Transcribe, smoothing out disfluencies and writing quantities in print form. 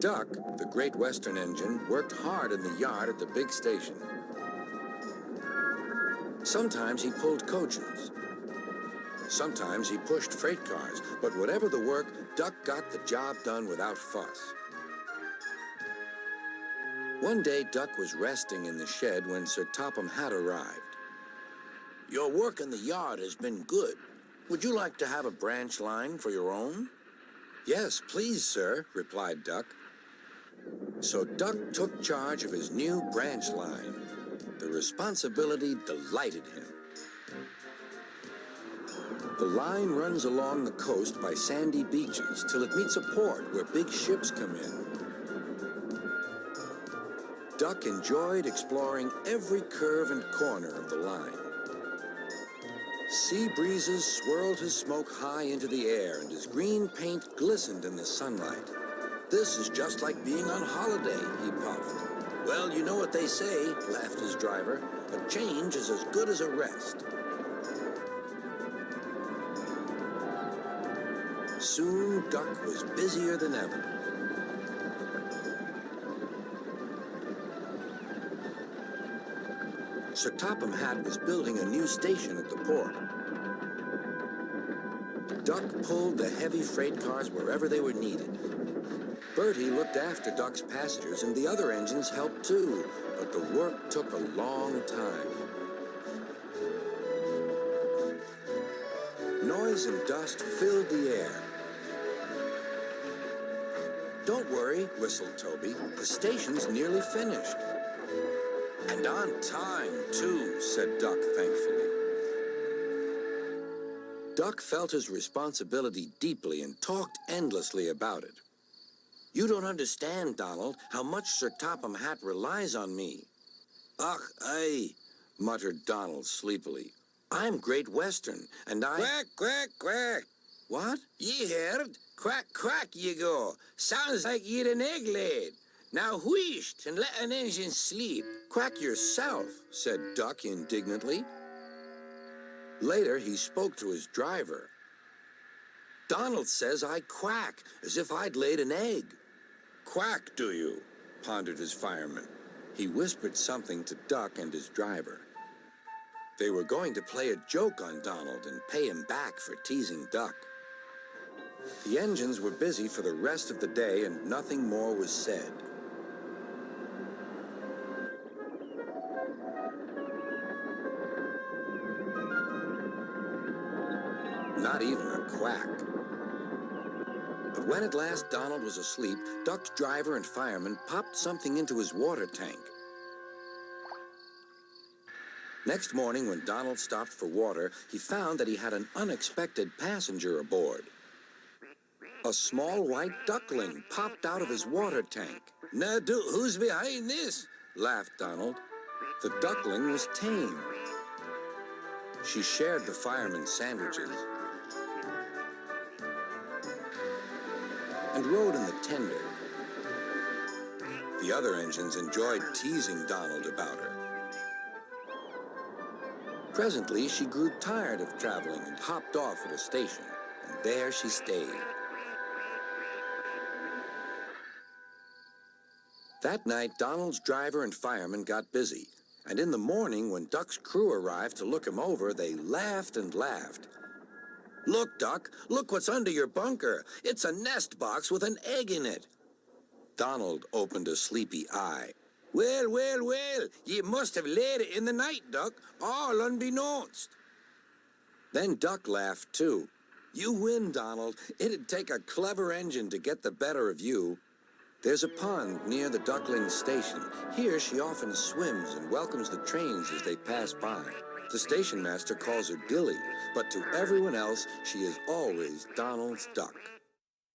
Duck, the Great Western engine, worked hard in the yard at the big station. Sometimes he pulled coaches. Sometimes he pushed freight cars, but whatever the work, Duck got the job done without fuss. One day, Duck was resting in the shed when Sir Topham Hatt arrived. "Your work in the yard has been good. Would you like to have a branch line for your own?" "Yes, please, sir," replied Duck. So Duck took charge of his new branch line. The responsibility delighted him. The line runs along the coast by sandy beaches till it meets a port where big ships come in. Duck enjoyed exploring every curve and corner of the line. Sea breezes swirled his smoke high into the air, and his green paint glistened in the sunlight. "This is just like being on holiday," he puffed. "Well, you know what they say," laughed his driver. "A change is as good as a rest." Soon, Duck was busier than ever. Sir Topham Hatt was building a new station at the port. Duck pulled the heavy freight cars wherever they were needed. Bertie looked after Duck's passengers, and the other engines helped too, but the work took a long time. Noise and dust filled the air. "Don't worry," whistled Toby. "The station's nearly finished." "And on time, too," said Duck thankfully. Duck felt his responsibility deeply and talked endlessly about it. "You don't understand, Donald, how much Sir Topham Hatt relies on me." "Ach, aye," muttered Donald sleepily. "I'm Great Western, and I—" "Quack, quack, quack." "What?" "Ye heard? Quack, quack, ye go. Sounds like ye'd an egg laid. Now wheesht and let an engine sleep." "Quack yourself," said Duck indignantly. Later, he spoke to his driver. "Donald says I quack, as if I'd laid an egg." "Quack, do you?" pondered his fireman. He whispered something to Duck and his driver. They were going to play a joke on Donald and pay him back for teasing Duck. The engines were busy for the rest of the day, and nothing more was said. Not even a quack. But when at last Donald was asleep, Duck's driver and fireman popped something into his water tank. Next morning, when Donald stopped for water, he found that he had an unexpected passenger aboard. A small white duckling popped out of his water tank. "Now, who's behind this?" laughed Donald. The duckling was tame. She shared the fireman's sandwiches and rode in the tender. The other engines enjoyed teasing Donald about her. Presently, she grew tired of traveling and hopped off at a station, and there she stayed. That night, Donald's driver and fireman got busy, and in the morning, when Duck's crew arrived to look him over, they laughed and laughed. "Look, Duck, look what's under your bunker. It's a nest box with an egg in it." Donald opened a sleepy eye. "Well, well, well, ye must have laid it in the night, Duck, all unbeknownst." Then Duck laughed too. "You win, Donald. It'd take a clever engine to get the better of you." There's a pond near the duckling's station. Here she often swims and welcomes the trains as they pass by. The station master calls her Dilly, but to everyone else, she is always Donald's duck.